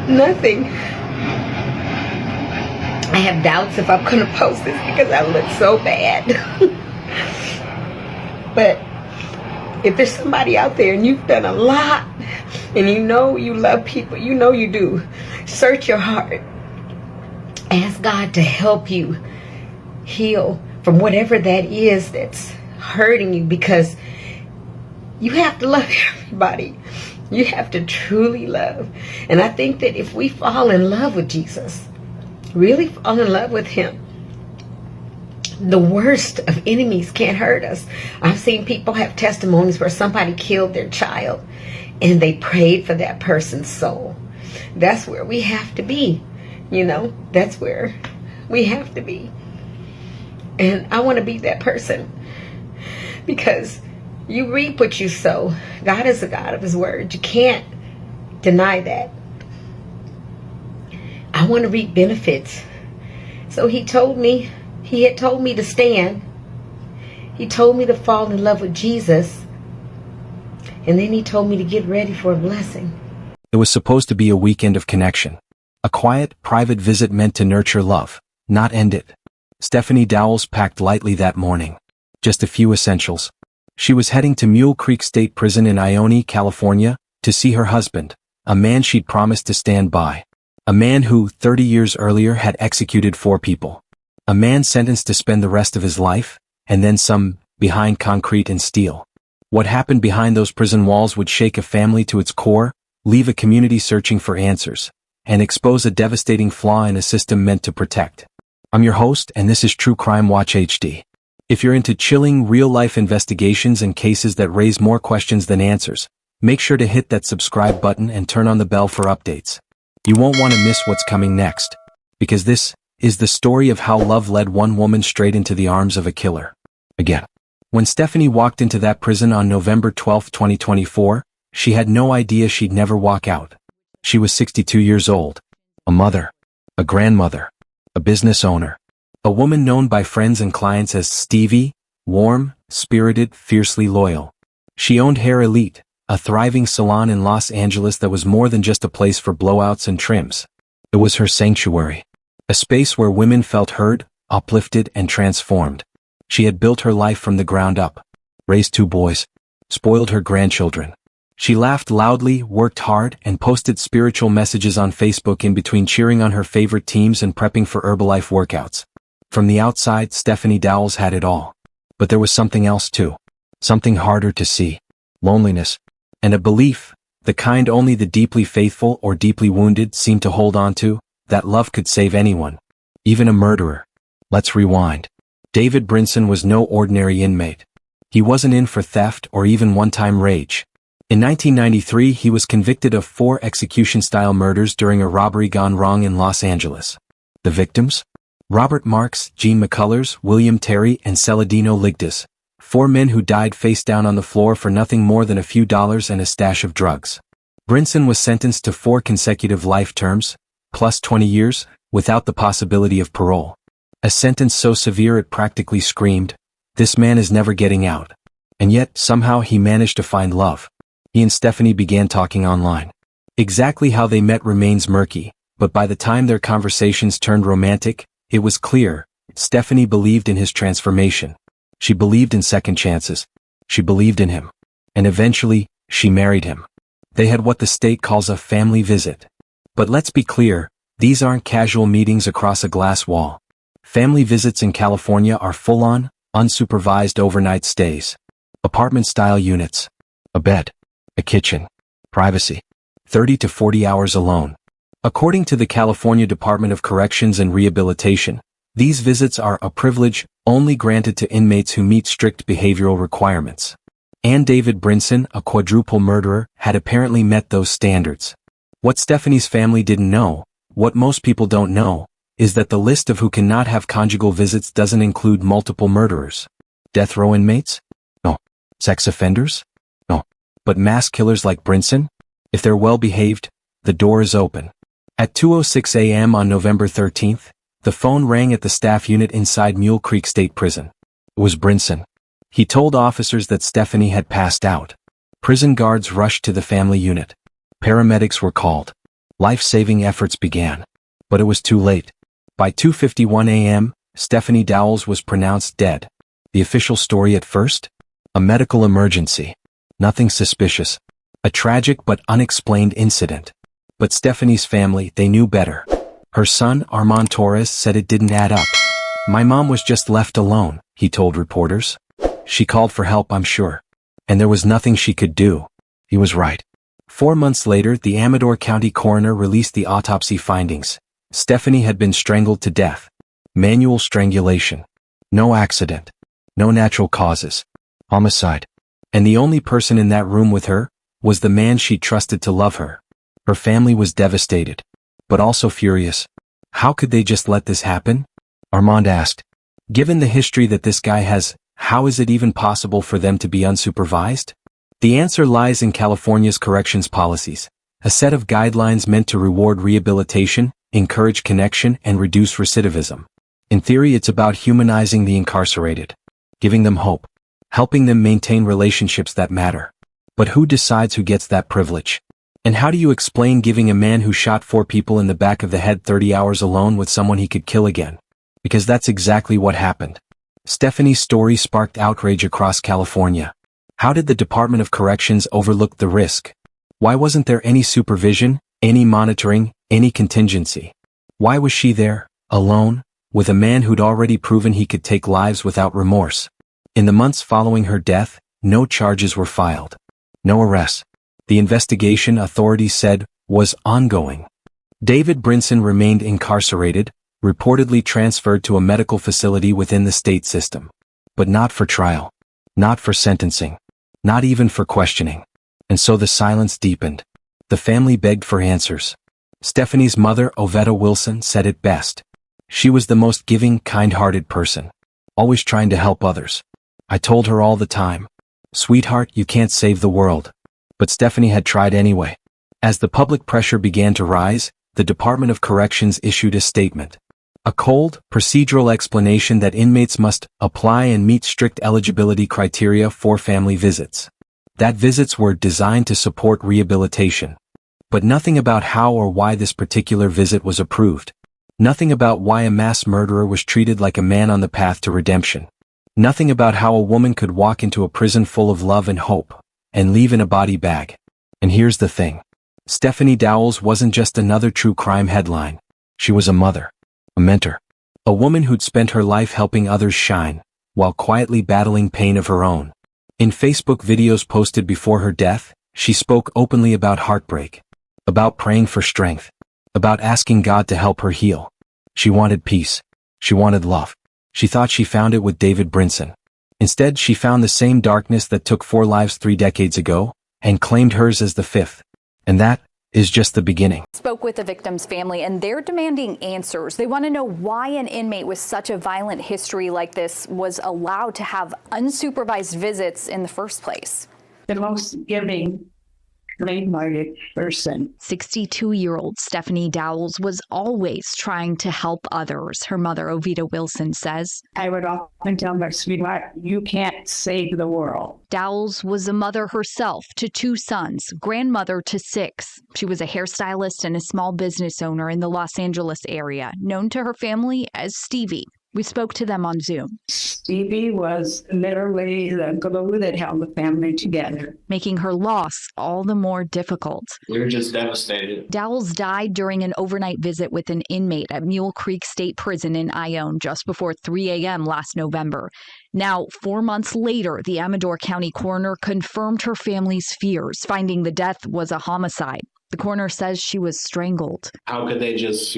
Nothing. I have doubts if I'm going to post this because I look so bad. But if there's somebody out there and you've done a lot and you know you love people, you know you do, search your heart. Ask God to help you heal from whatever that is that's hurting you, because you have to love everybody. You have to truly love. And I think that if we fall in love with Jesus, really fall in love with him, the worst of enemies can't hurt us. I've seen people have testimonies where somebody killed their child and they prayed for that person's soul. That's where we have to be. You know, that's where we have to be. And I want to be that person, because you reap what you sow. God is a God of his word. You can't deny that. I want to reap benefits. So he had told me to stand. He told me to fall in love with Jesus. And then he told me to get ready for a blessing. It was supposed to be a weekend of connection. A quiet, private visit meant to nurture love, not end it. Stephanie Dowells packed lightly that morning. Just a few essentials. She was heading to Mule Creek State Prison in Ione, California, to see her husband, a man she'd promised to stand by. A man who, 30 years earlier, had executed 4 people. A man sentenced to spend the rest of his life, and then some, behind concrete and steel. What happened behind those prison walls would shake a family to its core, leave a community searching for answers, and expose a devastating flaw in a system meant to protect. I'm your host, and this is True Crime Watch HD. If you're into chilling, real-life investigations and cases that raise more questions than answers, make sure to hit that subscribe button and turn on the bell for updates. You won't want to miss what's coming next, because this is the story of how love led one woman straight into the arms of a killer. Again. When Stephanie walked into that prison on November 12, 2024, she had no idea she'd never walk out. She was 62 years old, a mother, a grandmother, a business owner, a woman known by friends and clients as Stevie, warm, spirited, fiercely loyal. She owned Hair Elite, a thriving salon in Los Angeles that was more than just a place for blowouts and trims. It was her sanctuary, a space where women felt heard, uplifted, and transformed. She had built her life from the ground up, raised 2 boys, spoiled her grandchildren. She laughed loudly, worked hard, and posted spiritual messages on Facebook in between cheering on her favorite teams and prepping for Herbalife workouts. From the outside, Stephanie Dowells had it all. But there was something else too. Something harder to see. Loneliness. And a belief, the kind only the deeply faithful or deeply wounded seem to hold on to, that love could save anyone. Even a murderer. Let's rewind. David Brinson was no ordinary inmate. He wasn't in for theft or even one-time rage. In 1993, he was convicted of 4 execution-style murders during a robbery gone wrong in Los Angeles. The victims? Robert Marks, Gene McCullers, William Terry, and Celedino Ligdas. 4 men who died face down on the floor for nothing more than a few dollars and a stash of drugs. Brinson was sentenced to 4 consecutive life terms, plus 20 years, without the possibility of parole. A sentence so severe it practically screamed, "This man is never getting out." And yet, somehow he managed to find love. He and Stephanie began talking online. Exactly how they met remains murky, but by the time their conversations turned romantic, it was clear, Stephanie believed in his transformation. She believed in second chances. She believed in him. And eventually, she married him. They had what the state calls a family visit. But let's be clear, these aren't casual meetings across a glass wall. Family visits in California are full-on, unsupervised overnight stays. Apartment-style units. A bed. A kitchen. Privacy. 30 to 40 hours alone. According to the California Department of Corrections and Rehabilitation, these visits are a privilege only granted to inmates who meet strict behavioral requirements. And David Brinson, a quadruple murderer, had apparently met those standards. What Stephanie's family didn't know, what most people don't know, is that the list of who cannot have conjugal visits doesn't include multiple murderers. Death row inmates? No. Sex offenders? No. But mass killers like Brinson? If they're well behaved, the door is open. At 2:06 a.m. on November 13th, the phone rang at the staff unit inside Mule Creek State Prison. It was Brinson. He told officers that Stephanie had passed out. Prison guards rushed to the family unit. Paramedics were called. Life-saving efforts began. But it was too late. By 2:51 a.m., Stephanie Dowells was pronounced dead. The official story at first? A medical emergency. Nothing suspicious. A tragic but unexplained incident. But Stephanie's family, they knew better. Her son, Armand Torres, said it didn't add up. "My mom was just left alone," he told reporters. "She called for help, I'm sure. And there was nothing she could do." He was right. 4 months later, the Amador County coroner released the autopsy findings. Stephanie had been strangled to death. Manual strangulation. No accident. No natural causes. Homicide. And the only person in that room with her was the man she trusted to love her. Her family was devastated, but also furious. How could they just let this happen? Armand asked. Given the history that this guy has, how is it even possible for them to be unsupervised? The answer lies in California's corrections policies, a set of guidelines meant to reward rehabilitation, encourage connection, and reduce recidivism. In theory, it's about humanizing the incarcerated, giving them hope, helping them maintain relationships that matter. But who decides who gets that privilege? And how do you explain giving a man who shot 4 people in the back of the head 30 hours alone with someone he could kill again? Because that's exactly what happened. Stephanie's story sparked outrage across California. How did the Department of Corrections overlook the risk? Why wasn't there any supervision, any monitoring, any contingency? Why was she there, alone, with a man who'd already proven he could take lives without remorse? In the months following her death, no charges were filed. No arrests. The investigation, authorities said, was ongoing. David Brinson remained incarcerated, reportedly transferred to a medical facility within the state system. But not for trial. Not for sentencing. Not even for questioning. And so the silence deepened. The family begged for answers. Stephanie's mother, Ovetta Wilson, said it best. She was the most giving, kind-hearted person. Always trying to help others. I told her all the time, "Sweetheart, you can't save the world." But Stephanie had tried anyway. As the public pressure began to rise, the Department of Corrections issued a statement. A cold, procedural explanation that inmates must apply and meet strict eligibility criteria for family visits. That visits were designed to support rehabilitation. But nothing about how or why this particular visit was approved. Nothing about why a mass murderer was treated like a man on the path to redemption. Nothing about how a woman could walk into a prison full of love and hope, and leave in a body bag. And here's the thing. Stephanie Dowells wasn't just another true crime headline. She was a mother. A mentor. A woman who'd spent her life helping others shine, while quietly battling pain of her own. In Facebook videos posted before her death, she spoke openly about heartbreak. About praying for strength. About asking God to help her heal. She wanted peace. She wanted love. She thought she found it with David Brinson. Instead, she found the same darkness that took 4 lives 3 decades ago, and claimed hers as the 5th. And that is just the beginning. Spoke with the victim's family, and they're demanding answers. They want to know why an inmate with such a violent history like this was allowed to have unsupervised visits in the first place. The most giving, kind-hearted person. 62-year-old Stephanie Dowells was always trying to help others, her mother, Ovetta Wilson, says. I would often tell my sweetheart, you can't save the world. Dowells was a mother herself to 2 sons, grandmother to 6. She was a hairstylist and a small business owner in the Los Angeles area, known to her family as Stevie. We spoke to them on Zoom. Stevie was literally the glue that held the family together, making her loss all the more difficult. We were just devastated. Dowells died during an overnight visit with an inmate at Mule Creek State Prison in Ione just before 3 a.m. last November. Now, 4 months later, the Amador County coroner confirmed her family's fears, finding the death was a homicide. The coroner says she was strangled. How could they just,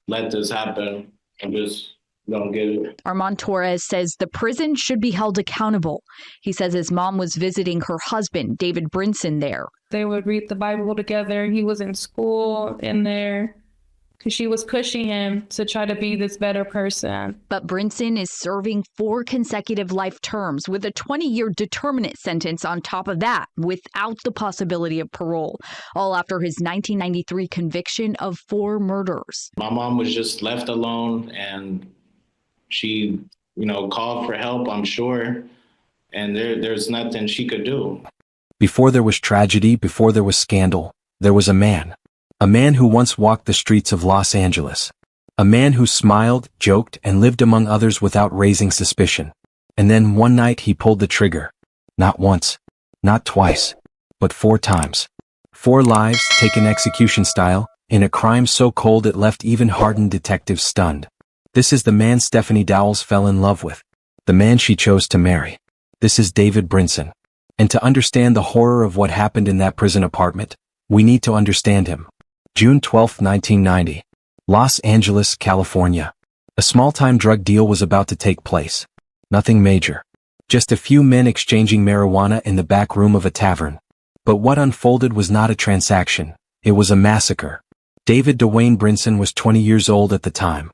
let this happen and just don't get it? Armand Torres says the prison should be held accountable. He says his mom was visiting her husband, David Brinson, there. They would read the Bible together. He was in school in there because she was pushing him to try to be this better person. But Brinson is serving 4 consecutive life terms with a 20-year determinate sentence on top of that, without the possibility of parole, all after his 1993 conviction of 4 murders. My mom was just left alone, and she, called for help, I'm sure, and there's nothing she could do. Before there was tragedy, before there was scandal, there was a man. A man who once walked the streets of Los Angeles. A man who smiled, joked, and lived among others without raising suspicion. And then one night he pulled the trigger. Not once, not twice, but 4 times. 4 lives taken execution style, in a crime so cold it left even hardened detectives stunned. This is the man Stephanie Dowells fell in love with. The man she chose to marry. This is David Brinson. And to understand the horror of what happened in that prison apartment, we need to understand him. June 12, 1990. Los Angeles, California. A small-time drug deal was about to take place. Nothing major. Just a few men exchanging marijuana in the back room of a tavern. But what unfolded was not a transaction. It was a massacre. David Dwayne Brinson was 20 years old at the time.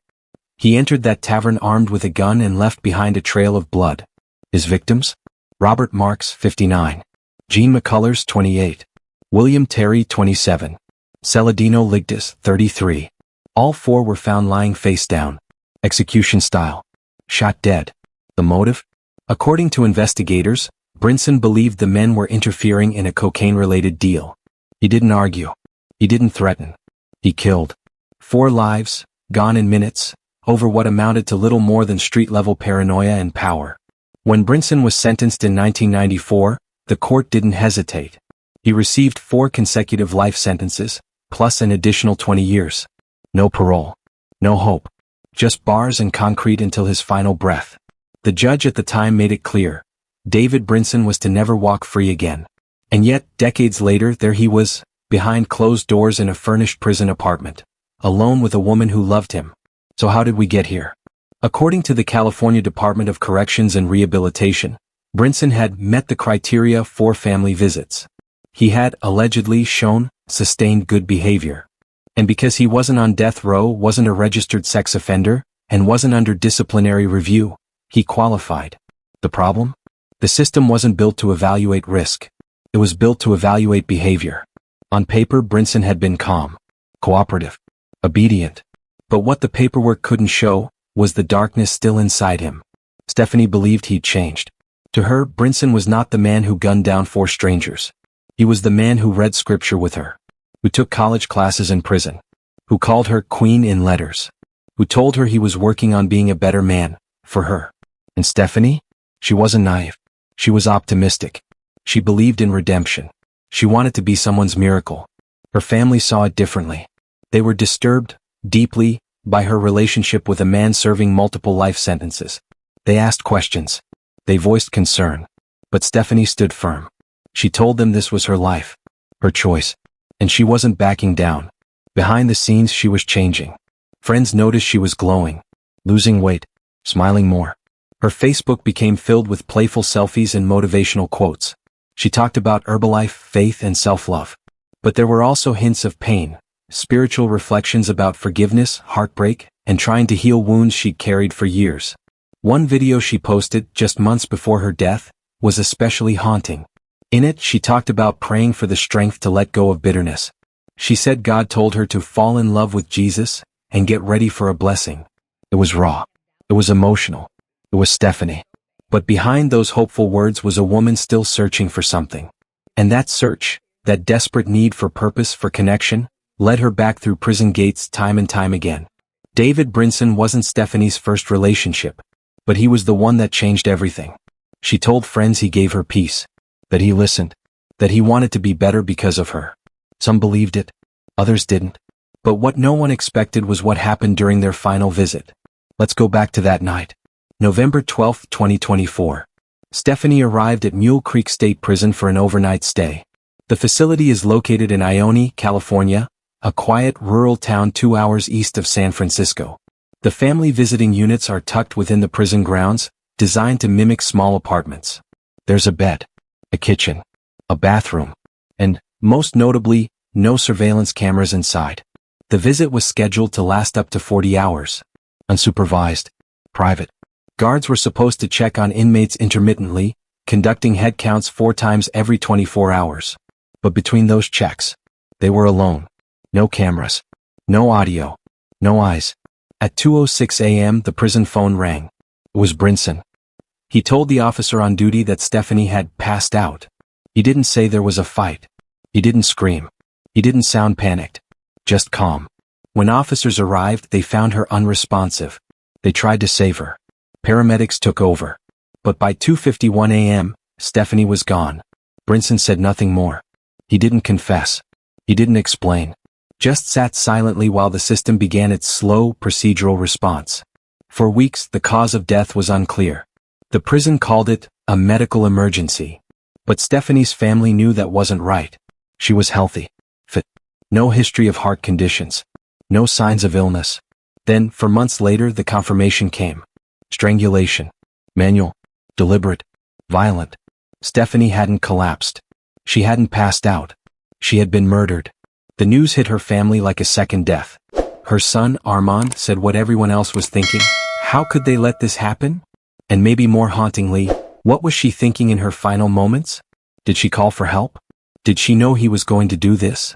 He entered that tavern armed with a gun and left behind a trail of blood. His victims? Robert Marks, 59. Gene McCullers, 28. William Terry, 27. Celadino Ligdas, 33. All 4 were found lying face down. Execution style. Shot dead. The motive? According to investigators, Brinson believed the men were interfering in a cocaine-related deal. He didn't argue. He didn't threaten. He killed. 4 lives, gone in minutes, over what amounted to little more than street-level paranoia and power. When Brinson was sentenced in 1994, the court didn't hesitate. He received 4 consecutive life sentences, plus an additional 20 years. No parole. No hope. Just bars and concrete until his final breath. The judge at the time made it clear. David Brinson was to never walk free again. And yet, decades later, there he was, behind closed doors in a furnished prison apartment, alone with a woman who loved him. So how did we get here? According to the California Department of Corrections and Rehabilitation, Brinson had met the criteria for family visits. He had, allegedly, shown, sustained good behavior. And because he wasn't on death row, wasn't a registered sex offender, and wasn't under disciplinary review, he qualified. The problem? The system wasn't built to evaluate risk. It was built to evaluate behavior. On paper, Brinson had been calm, cooperative, obedient. But what the paperwork couldn't show was the darkness still inside him. Stephanie believed he'd changed. To her, Brinson was not the man who gunned down 4 strangers. He was the man who read scripture with her, who took college classes in prison, who called her queen in letters, who told her he was working on being a better man, for her. And Stephanie? She wasn't naive. She was optimistic. She believed in redemption. She wanted to be someone's miracle. Her family saw it differently. They were disturbed, deeply, by her relationship with a man serving multiple life sentences. They asked questions. They voiced concern. But Stephanie stood firm. She told them this was her life, her choice. And she wasn't backing down. Behind the scenes she was changing. Friends noticed she was glowing, losing weight, smiling more. Her Facebook became filled with playful selfies and motivational quotes. She talked about Herbalife, faith, and self-love. But there were also hints of pain, spiritual reflections about forgiveness, heartbreak, and trying to heal wounds she'd carried for years. One video she posted, just months before her death, was especially haunting. In it, she talked about praying for the strength to let go of bitterness. She said God told her to fall in love with Jesus and get ready for a blessing. It was raw. It was emotional. It was Stephanie. But behind those hopeful words was a woman still searching for something. And that search, that desperate need for purpose, for connection, led her back through prison gates time and time again. David Brinson wasn't Stephanie's first relationship, but he was the one that changed everything. She told friends he gave her peace, that he listened, that he wanted to be better because of her. Some believed it, others didn't. But what no one expected was what happened during their final visit. Let's go back to that night. November 12, 2024. Stephanie arrived at Mule Creek State Prison for an overnight stay. The facility is located in Ione, California, a quiet rural town 2 hours east of San Francisco. The family visiting units are tucked within the prison grounds, designed to mimic small apartments. There's a bed, a kitchen, a bathroom, and, most notably, no surveillance cameras inside. The visit was scheduled to last up to 40 hours. Unsupervised, private. Guards were supposed to check on inmates intermittently, conducting head counts 4 times every 24 hours. But between those checks, they were alone. No cameras. No audio. No eyes. At 2:06 a.m. the prison phone rang. It was Brinson. He told the officer on duty that Stephanie had passed out. He didn't say there was a fight. He didn't scream. He didn't sound panicked. just calm. When officers arrived, they found her unresponsive. They tried to save her. Paramedics took over. But by 2:51 a.m., Stephanie was gone. Brinson said nothing more. He didn't confess. He didn't explain. Just sat silently while the system began its slow, procedural response. For weeks, the cause of death was unclear. The prison called it a medical emergency. But Stephanie's family knew that wasn't right. She was healthy, fit, no history of heart conditions, no signs of illness. Then, for months later, the confirmation came. Strangulation. Manual. Deliberate. Violent. Stephanie hadn't collapsed. She hadn't passed out. She had been murdered. The news hit her family like a second death. Her son, Armand, said what everyone else was thinking. How could they let this happen? And maybe more hauntingly, what was she thinking in her final moments? Did she call for help? Did she know he was going to do this?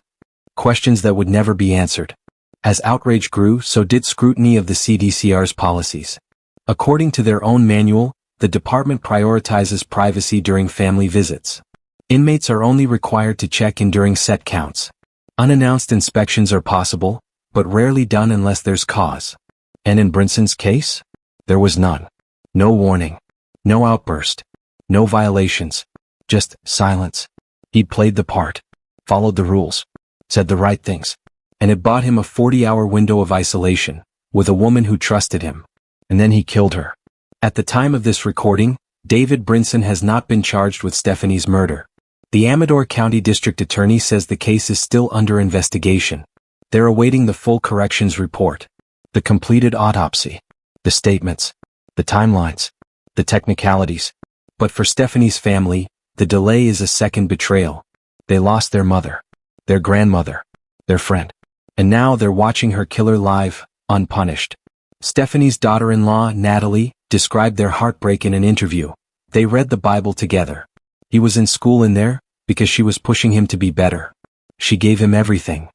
Questions that would never be answered. As outrage grew, so did scrutiny of the CDCR's policies. According to their own manual, the department prioritizes privacy during family visits. Inmates are only required to check in during set counts. Unannounced inspections are possible, but rarely done unless there's cause. And in Brinson's case? There was none. No warning. No outburst. No violations. Just silence. He'd played the part. Followed the rules. Said the right things. And it bought him a 40-hour window of isolation, with a woman who trusted him. And then he killed her. At the time of this recording, David Brinson has not been charged with Stephanie's murder. The Amador County District Attorney says the case is still under investigation. They're awaiting the full corrections report, the completed autopsy, the statements, the timelines, the technicalities. But for Stephanie's family, the delay is a second betrayal. They lost their mother, their grandmother, their friend. And now they're watching her killer live, unpunished. Stephanie's daughter-in-law, Natalie, described their heartbreak in an interview. They read the Bible together. He was in school in there, because she was pushing him to be better. She gave him everything.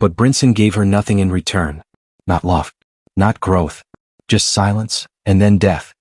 But Brinson gave her nothing in return. Not love. Not growth. Just silence, and then death.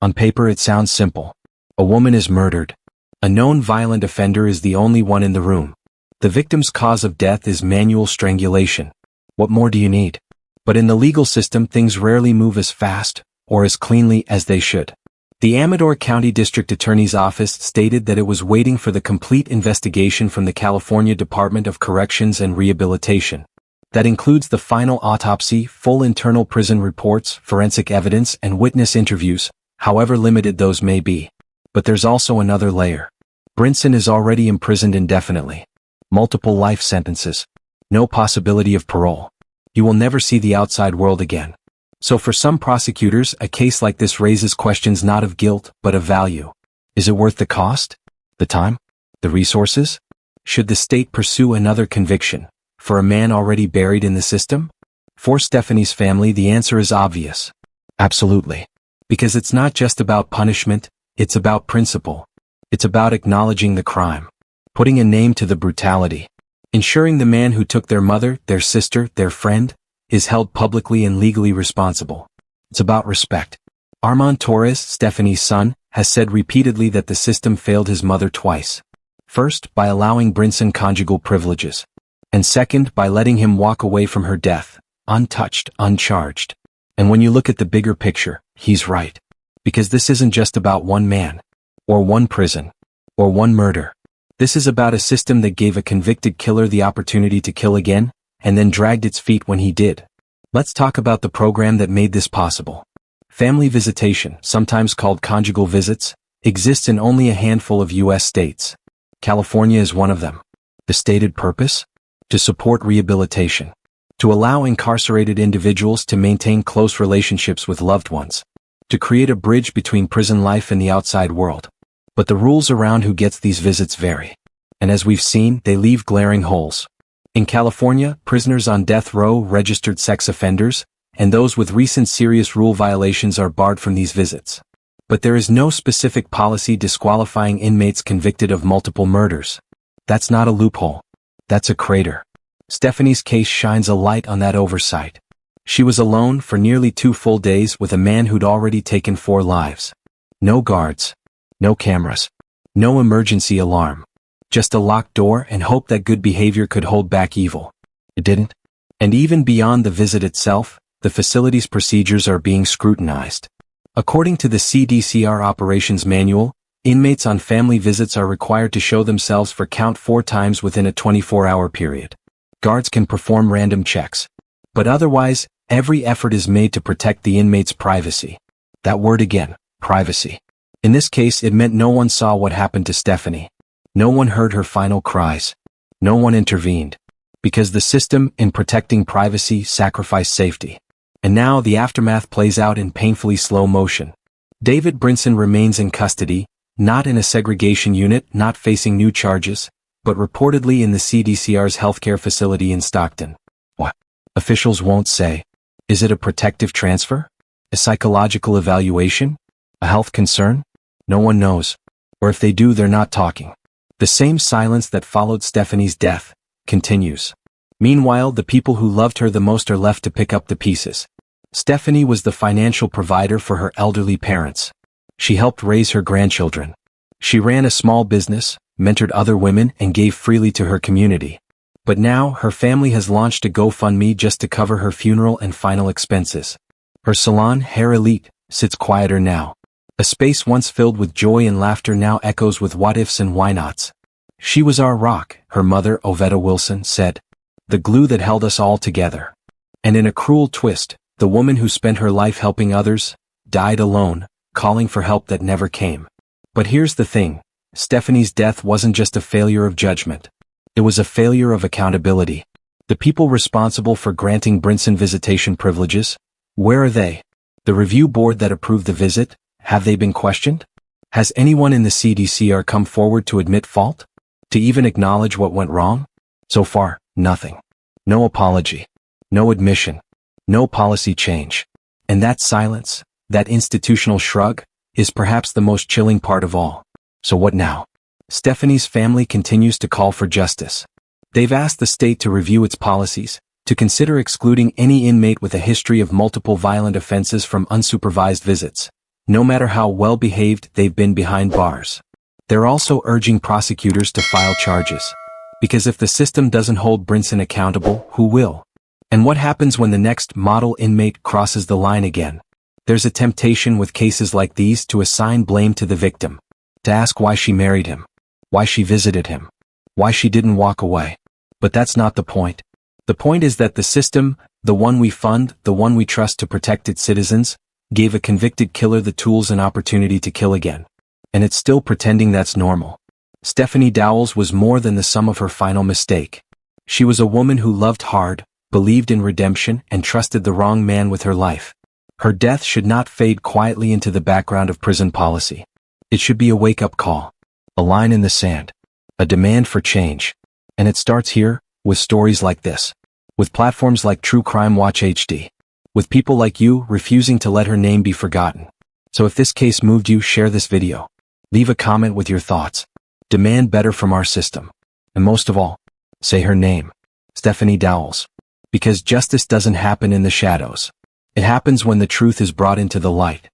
On paper it sounds simple. A woman is murdered. A known violent offender is the only one in the room. The victim's cause of death is manual strangulation. What more do you need? But in the legal system, things rarely move as fast, or as cleanly as they should. The Amador County District Attorney's Office stated that it was waiting for the complete investigation from the California Department of Corrections and Rehabilitation. That includes the final autopsy, full internal prison reports, forensic evidence, and witness interviews, however limited those may be. But there's also another layer. Brinson is already imprisoned indefinitely. Multiple life sentences. No possibility of parole. He will never see the outside world again. So for some prosecutors, a case like this raises questions not of guilt, but of value. Is it worth the cost? The time? The resources? Should the state pursue another conviction for a man already buried in the system? For Stephanie's family, the answer is obvious. Absolutely. Because it's not just about punishment, it's about principle. It's about acknowledging the crime, putting a name to the brutality, ensuring the man who took their mother, their sister, their friend, is held publicly and legally responsible. It's about respect. Armand Torres, Stephanie's son, has said repeatedly that the system failed his mother twice. First, by allowing Brinson conjugal privileges. And second, by letting him walk away from her death, untouched, uncharged. And when you look at the bigger picture, he's right. Because this isn't just about one man, or one prison, or one murder. This is about a system that gave a convicted killer the opportunity to kill again, and then dragged its feet when he did. Let's talk about the program that made this possible. Family visitation, sometimes called conjugal visits, exists in only a handful of U.S. states. California is one of them. The stated purpose? To support rehabilitation. To allow incarcerated individuals to maintain close relationships with loved ones. To create a bridge between prison life and the outside world. But the rules around who gets these visits vary. And as we've seen, they leave glaring holes. In California, prisoners on death row, registered sex offenders, and those with recent serious rule violations are barred from these visits. But there is no specific policy disqualifying inmates convicted of multiple murders. That's not a loophole. That's a crater. Stephanie's case shines a light on that oversight. She was alone for nearly 2 full days with a man who'd already taken 4 lives. No guards. No cameras. No emergency alarm. Just a locked door and hope that good behavior could hold back evil. It didn't. And even beyond the visit itself, the facility's procedures are being scrutinized. According to the CDCR Operations Manual, inmates on family visits are required to show themselves for count 4 times within a 24-hour period. Guards can perform random checks. But otherwise, every effort is made to protect the inmate's privacy. That word again, privacy. In this case, it meant no one saw what happened to Stephanie. No one heard her final cries. No one intervened. Because the system, in protecting privacy, sacrificed safety. And now the aftermath plays out in painfully slow motion. David Brinson remains in custody, not in a segregation unit, not facing new charges, but reportedly in the CDCR's healthcare facility in Stockton. What? Officials won't say. Is it a protective transfer? A psychological evaluation? A health concern? No one knows. Or if they do, they're not talking. The same silence that followed Stephanie's death continues. Meanwhile, the people who loved her the most are left to pick up the pieces. Stephanie was the financial provider for her elderly parents. She helped raise her grandchildren. She ran a small business, mentored other women, and gave freely to her community. But now, her family has launched a GoFundMe just to cover her funeral and final expenses. Her salon, Hair Elite, sits quieter now. A space once filled with joy and laughter now echoes with what-ifs and why-nots. She was our rock, her mother, Ovetta Wilson, said. The glue that held us all together. And in a cruel twist, the woman who spent her life helping others, died alone, calling for help that never came. But here's the thing, Stephanie's death wasn't just a failure of judgment. It was a failure of accountability. The people responsible for granting Brinson visitation privileges, where are they? The review board that approved the visit, have they been questioned? Has anyone in the CDCR come forward to admit fault? To even acknowledge what went wrong? So far, nothing. No apology. No admission. No policy change. And that silence, that institutional shrug, is perhaps the most chilling part of all. So what now? Stephanie's family continues to call for justice. They've asked the state to review its policies, to consider excluding any inmate with a history of multiple violent offenses from unsupervised visits, no matter how well-behaved they've been behind bars. They're also urging prosecutors to file charges. Because if the system doesn't hold Brinson accountable, who will? And what happens when the next model inmate crosses the line again? There's a temptation with cases like these to assign blame to the victim. To ask why she married him. Why she visited him. Why she didn't walk away. But that's not the point. The point is that the system, the one we fund, the one we trust to protect its citizens, gave a convicted killer the tools and opportunity to kill again. And it's still pretending that's normal. Stephanie Dowells was more than the sum of her final mistake. She was a woman who loved hard, believed in redemption, and trusted the wrong man with her life. Her death should not fade quietly into the background of prison policy. It should be a wake-up call. A line in the sand. A demand for change. And it starts here, with stories like this. With platforms like True Crime Watch HD. With people like you refusing to let her name be forgotten. So if this case moved you, share this video. Leave a comment with your thoughts. Demand better from our system. And most of all, say her name. Stephanie Dowells. Because justice doesn't happen in the shadows. It happens when the truth is brought into the light.